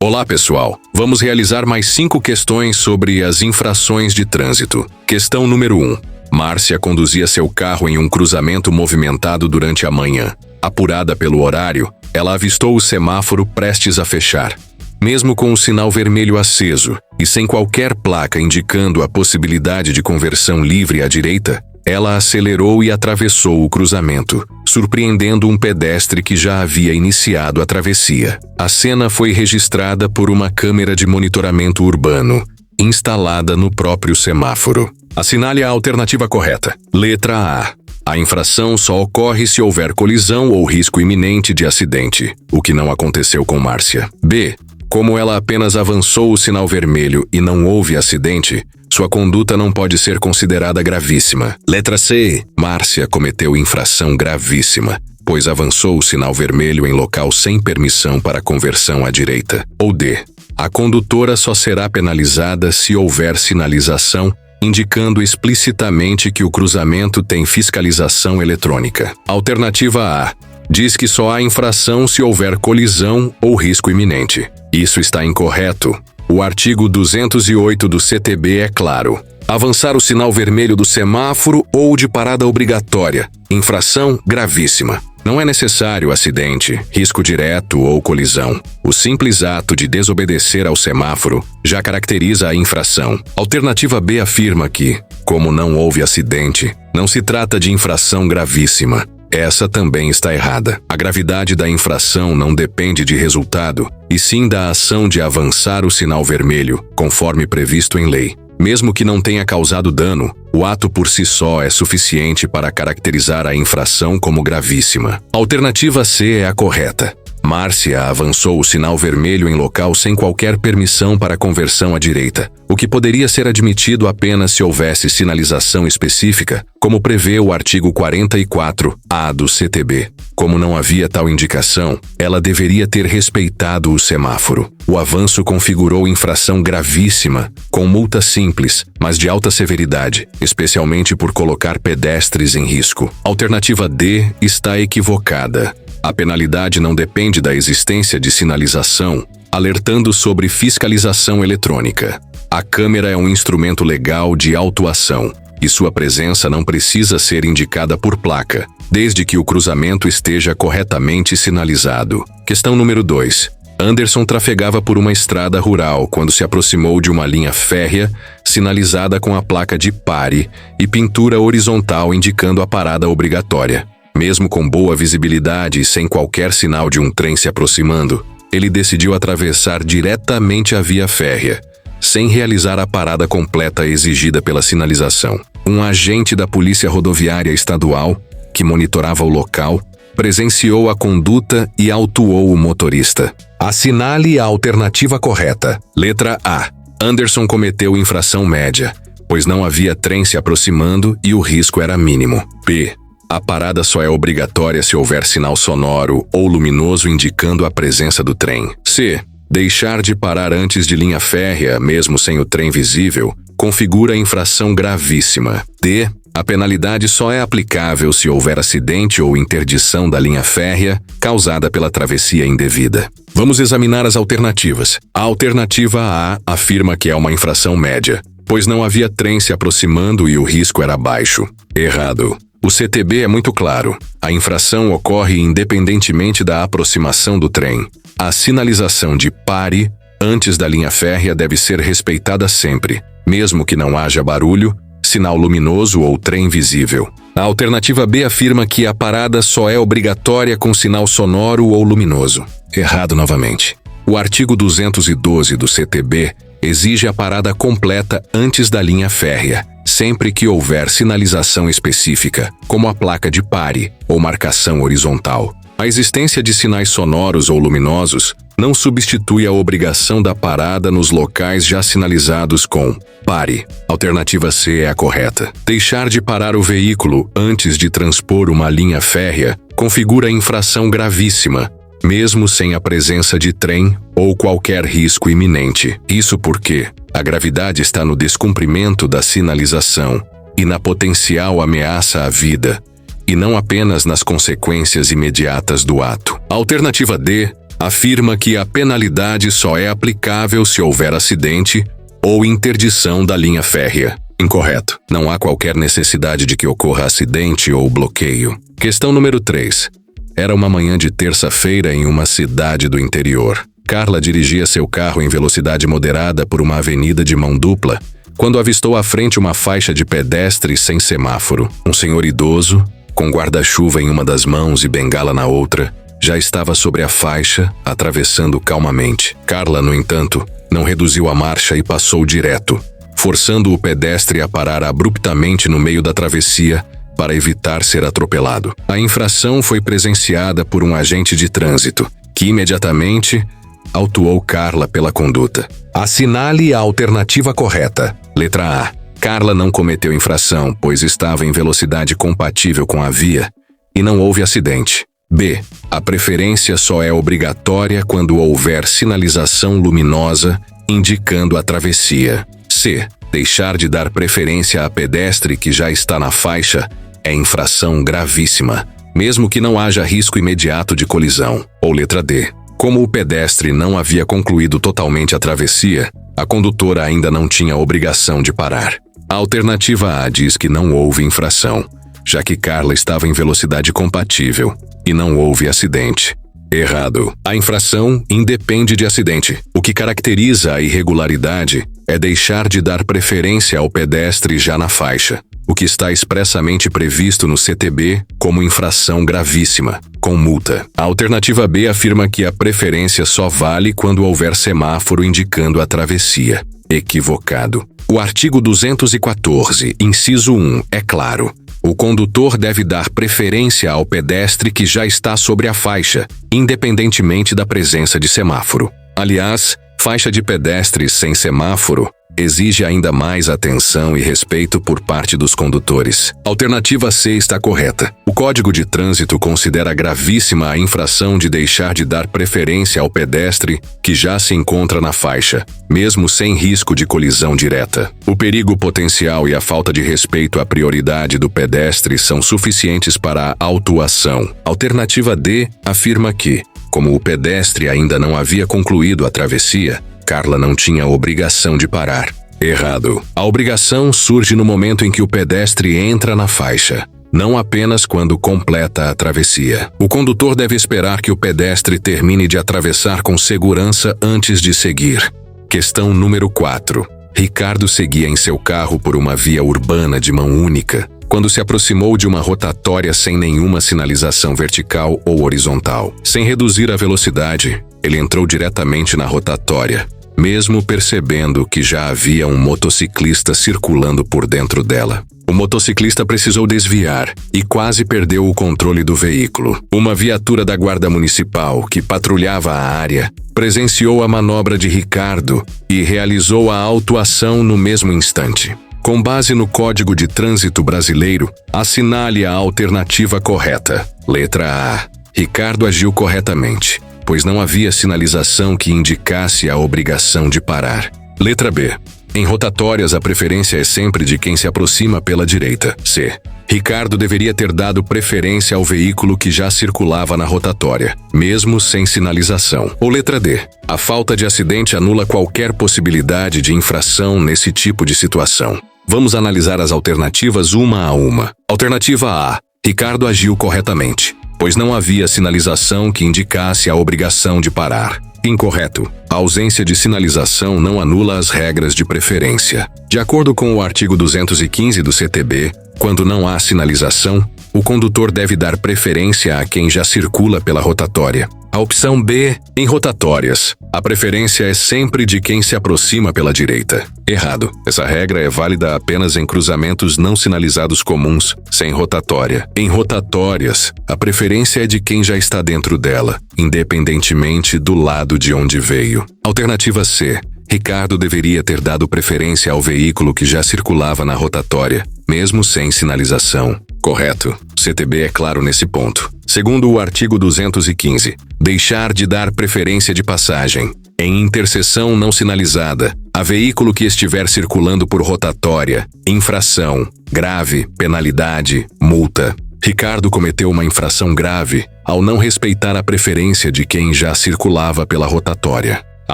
Olá, pessoal! Vamos realizar mais 5 questões sobre as infrações de trânsito. Questão número 1. Márcia conduzia seu carro em um cruzamento movimentado durante a manhã. Apurada pelo horário, ela avistou o semáforo prestes a fechar. Mesmo com o sinal vermelho aceso e sem qualquer placa indicando a possibilidade de conversão livre à direita, ela acelerou e atravessou o cruzamento, surpreendendo um pedestre que já havia iniciado a travessia. A cena foi registrada por uma câmera de monitoramento urbano, instalada no próprio semáforo. Assinale a alternativa correta. Letra A. A infração só ocorre se houver colisão ou risco iminente de acidente, o que não aconteceu com Márcia. B. Como ela apenas avançou o sinal vermelho e não houve acidente, sua conduta não pode ser considerada gravíssima. Letra C. Márcia cometeu infração gravíssima, pois avançou o sinal vermelho em local sem permissão para conversão à direita. Ou D. A condutora só será penalizada se houver sinalização indicando explicitamente que o cruzamento tem fiscalização eletrônica. Alternativa A. Diz que só há infração se houver colisão ou risco iminente. Isso está incorreto. O artigo 208 do CTB é claro. Avançar o sinal vermelho do semáforo ou de parada obrigatória. Infração gravíssima. Não é necessário acidente, risco direto ou colisão. O simples ato de desobedecer ao semáforo já caracteriza a infração. Alternativa B afirma que, como não houve acidente, não se trata de infração gravíssima. Essa também está errada. A gravidade da infração não depende de resultado, e sim da ação de avançar o sinal vermelho, conforme previsto em lei. Mesmo que não tenha causado dano, o ato por si só é suficiente para caracterizar a infração como gravíssima. Alternativa C é a correta. Márcia avançou o sinal vermelho em local sem qualquer permissão para conversão à direita, o que poderia ser admitido apenas se houvesse sinalização específica, como prevê o artigo 44-A do CTB. Como não havia tal indicação, ela deveria ter respeitado o semáforo. O avanço configurou infração gravíssima, com multa simples, mas de alta severidade, especialmente por colocar pedestres em risco. Alternativa D está equivocada. A penalidade não depende da existência de sinalização, alertando sobre fiscalização eletrônica. A câmera é um instrumento legal de autuação, e sua presença não precisa ser indicada por placa, desde que o cruzamento esteja corretamente sinalizado. Questão número 2. Anderson trafegava por uma estrada rural quando se aproximou de uma linha férrea, sinalizada com a placa de pare e pintura horizontal indicando a parada obrigatória. Mesmo com boa visibilidade e sem qualquer sinal de um trem se aproximando, ele decidiu atravessar diretamente a via férrea, sem realizar a parada completa exigida pela sinalização. Um agente da Polícia Rodoviária Estadual, que monitorava o local, presenciou a conduta e autuou o motorista. Assinale a alternativa correta. Letra A. Anderson cometeu infração média, pois não havia trem se aproximando e o risco era mínimo. B. A parada só é obrigatória se houver sinal sonoro ou luminoso indicando a presença do trem. C. Deixar de parar antes de linha férrea, mesmo sem o trem visível, configura infração gravíssima. D. A penalidade só é aplicável se houver acidente ou interdição da linha férrea causada pela travessia indevida. Vamos examinar as alternativas. A alternativa A afirma que é uma infração média, pois não havia trem se aproximando e o risco era baixo. Errado. O CTB é muito claro. A infração ocorre independentemente da aproximação do trem. A sinalização de pare antes da linha férrea deve ser respeitada sempre, mesmo que não haja barulho, sinal luminoso ou trem visível. A alternativa B afirma que a parada só é obrigatória com sinal sonoro ou luminoso. Errado novamente. O artigo 212 do CTB exige a parada completa antes da linha férrea, sempre que houver sinalização específica, como a placa de pare ou marcação horizontal. A existência de sinais sonoros ou luminosos não substitui a obrigação da parada nos locais já sinalizados com pare. Alternativa C é a correta. Deixar de parar o veículo antes de transpor uma linha férrea configura infração gravíssima, mesmo sem a presença de trem ou qualquer risco iminente. Isso porque a gravidade está no descumprimento da sinalização e na potencial ameaça à vida, e não apenas nas consequências imediatas do ato. A alternativa D afirma que a penalidade só é aplicável se houver acidente ou interdição da linha férrea. Incorreto. Não há qualquer necessidade de que ocorra acidente ou bloqueio. Questão número 3. Era uma manhã de terça-feira em uma cidade do interior. Carla dirigia seu carro em velocidade moderada por uma avenida de mão dupla, quando avistou à frente uma faixa de pedestre sem semáforo. Um senhor idoso, com guarda-chuva em uma das mãos e bengala na outra, já estava sobre a faixa, atravessando calmamente. Carla, no entanto, não reduziu a marcha e passou direto, forçando o pedestre a parar abruptamente no meio da travessia para evitar ser atropelado. A infração foi presenciada por um agente de trânsito, que imediatamente autuou Carla pela conduta. Assinale a alternativa correta. Letra A. Carla não cometeu infração, pois estava em velocidade compatível com a via e não houve acidente. B. A preferência só é obrigatória quando houver sinalização luminosa indicando a travessia. C. Deixar de dar preferência a pedestre que já está na faixa é infração gravíssima, mesmo que não haja risco imediato de colisão. Ou letra D. Como o pedestre não havia concluído totalmente a travessia, a condutora ainda não tinha obrigação de parar. A alternativa A diz que não houve infração, já que Carla estava em velocidade compatível e não houve acidente. Errado. A infração independe de acidente. O que caracteriza a irregularidade é deixar de dar preferência ao pedestre já na faixa, o que está expressamente previsto no CTB como infração gravíssima, com multa. A alternativa B afirma que a preferência só vale quando houver semáforo indicando a travessia. Equivocado. O artigo 214, inciso 1, é claro. O condutor deve dar preferência ao pedestre que já está sobre a faixa, independentemente da presença de semáforo. Aliás, faixa de pedestres sem semáforo exige ainda mais atenção e respeito por parte dos condutores. Alternativa C está correta. O Código de Trânsito considera gravíssima a infração de deixar de dar preferência ao pedestre que já se encontra na faixa, mesmo sem risco de colisão direta. O perigo potencial e a falta de respeito à prioridade do pedestre são suficientes para a autuação. Alternativa D afirma que, como o pedestre ainda não havia concluído a travessia, Carla não tinha obrigação de parar. Errado. A obrigação surge no momento em que o pedestre entra na faixa, não apenas quando completa a travessia. O condutor deve esperar que o pedestre termine de atravessar com segurança antes de seguir. Questão número 4. Ricardo seguia em seu carro por uma via urbana de mão única, quando se aproximou de uma rotatória sem nenhuma sinalização vertical ou horizontal. Sem reduzir a velocidade, ele entrou diretamente na rotatória, mesmo percebendo que já havia um motociclista circulando por dentro dela. O motociclista precisou desviar e quase perdeu o controle do veículo. Uma viatura da Guarda Municipal, que patrulhava a área, presenciou a manobra de Ricardo e realizou a autuação no mesmo instante. Com base no Código de Trânsito Brasileiro, assinale a alternativa correta. Letra A. Ricardo agiu corretamente, pois não havia sinalização que indicasse a obrigação de parar. Letra B. Em rotatórias, a preferência é sempre de quem se aproxima pela direita. C. Ricardo deveria ter dado preferência ao veículo que já circulava na rotatória, mesmo sem sinalização. Ou letra D. A falta de acidente anula qualquer possibilidade de infração nesse tipo de situação. Vamos analisar as alternativas uma a uma. Alternativa A. Ricardo agiu corretamente, pois não havia sinalização que indicasse a obrigação de parar. Incorreto. A ausência de sinalização não anula as regras de preferência. De acordo com o artigo 215 do CTB, quando não há sinalização, o condutor deve dar preferência a quem já circula pela rotatória. A opção B, em rotatórias, a preferência é sempre de quem se aproxima pela direita. Errado. Essa regra é válida apenas em cruzamentos não sinalizados comuns, sem rotatória. Em rotatórias, a preferência é de quem já está dentro dela, independentemente do lado de onde veio. Alternativa C. Ricardo deveria ter dado preferência ao veículo que já circulava na rotatória, mesmo sem sinalização. Correto. CTB é claro nesse ponto. Segundo o artigo 215, deixar de dar preferência de passagem em interseção não sinalizada a veículo que estiver circulando por rotatória, infração, grave, penalidade, multa. Ricardo cometeu uma infração grave ao não respeitar a preferência de quem já circulava pela rotatória. A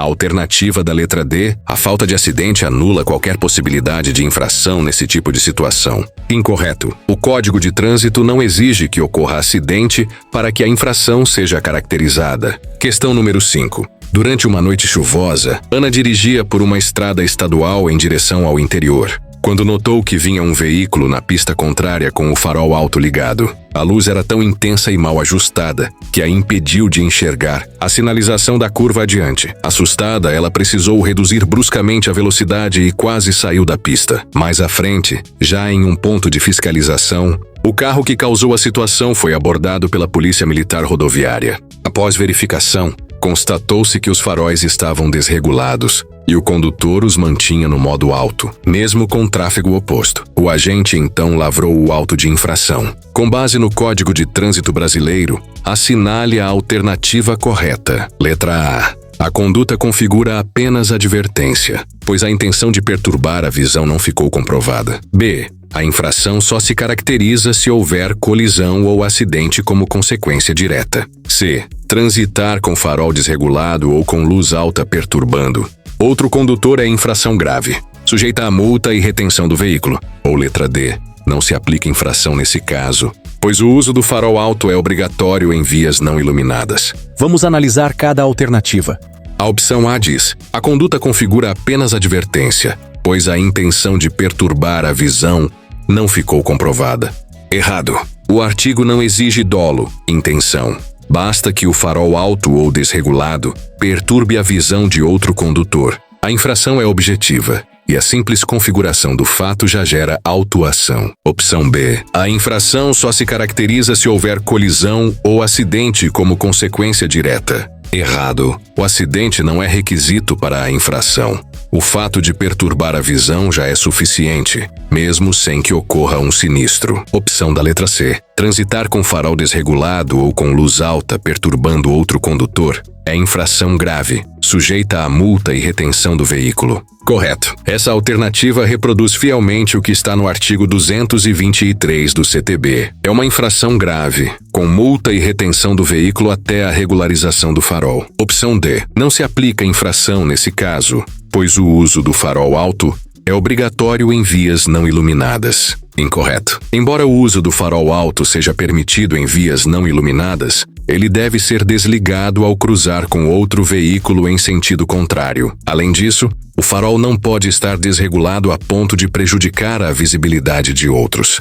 alternativa da letra D, a falta de acidente anula qualquer possibilidade de infração nesse tipo de situação. Incorreto. O Código de Trânsito não exige que ocorra acidente para que a infração seja caracterizada. Questão número 5. Durante uma noite chuvosa, Ana dirigia por uma estrada estadual em direção ao interior, quando notou que vinha um veículo na pista contrária com o farol alto ligado. A luz era tão intensa e mal ajustada que a impediu de enxergar a sinalização da curva adiante. Assustada, ela precisou reduzir bruscamente a velocidade e quase saiu da pista. Mais à frente, já em um ponto de fiscalização, o carro que causou a situação foi abordado pela Polícia Militar Rodoviária. Após verificação, constatou-se que os faróis estavam desregulados e o condutor os mantinha no modo alto, mesmo com tráfego oposto. O agente então lavrou o auto de infração. Com base no Código de Trânsito Brasileiro, assinale a alternativa correta. Letra A. A conduta configura apenas advertência, pois a intenção de perturbar a visão não ficou comprovada. B. A infração só se caracteriza se houver colisão ou acidente como consequência direta. C. Transitar com farol desregulado ou com luz alta perturbando outro condutor é infração grave, sujeita a multa e retenção do veículo. Ou letra D. Não se aplica infração nesse caso, pois o uso do farol alto é obrigatório em vias não iluminadas. Vamos analisar cada alternativa. A opção A diz: a conduta configura apenas advertência, pois a intenção de perturbar a visão não ficou comprovada. Errado. O artigo não exige dolo, intenção. Basta que o farol alto ou desregulado perturbe a visão de outro condutor. A infração é objetiva e a simples configuração do fato já gera autuação. Opção B. A infração só se caracteriza se houver colisão ou acidente como consequência direta. Errado. O acidente não é requisito para a infração. O fato de perturbar a visão já é suficiente, mesmo sem que ocorra um sinistro. Opção da letra C. Transitar com farol desregulado ou com luz alta perturbando outro condutor é infração grave, sujeita a multa e retenção do veículo. Correto. Essa alternativa reproduz fielmente o que está no artigo 223 do CTB. É uma infração grave, com multa e retenção do veículo até a regularização do farol. Opção D. Não se aplica infração nesse caso, pois o uso do farol alto é obrigatório em vias não iluminadas. Incorreto. Embora o uso do farol alto seja permitido em vias não iluminadas, ele deve ser desligado ao cruzar com outro veículo em sentido contrário. Além disso, o farol não pode estar desregulado a ponto de prejudicar a visibilidade de outros.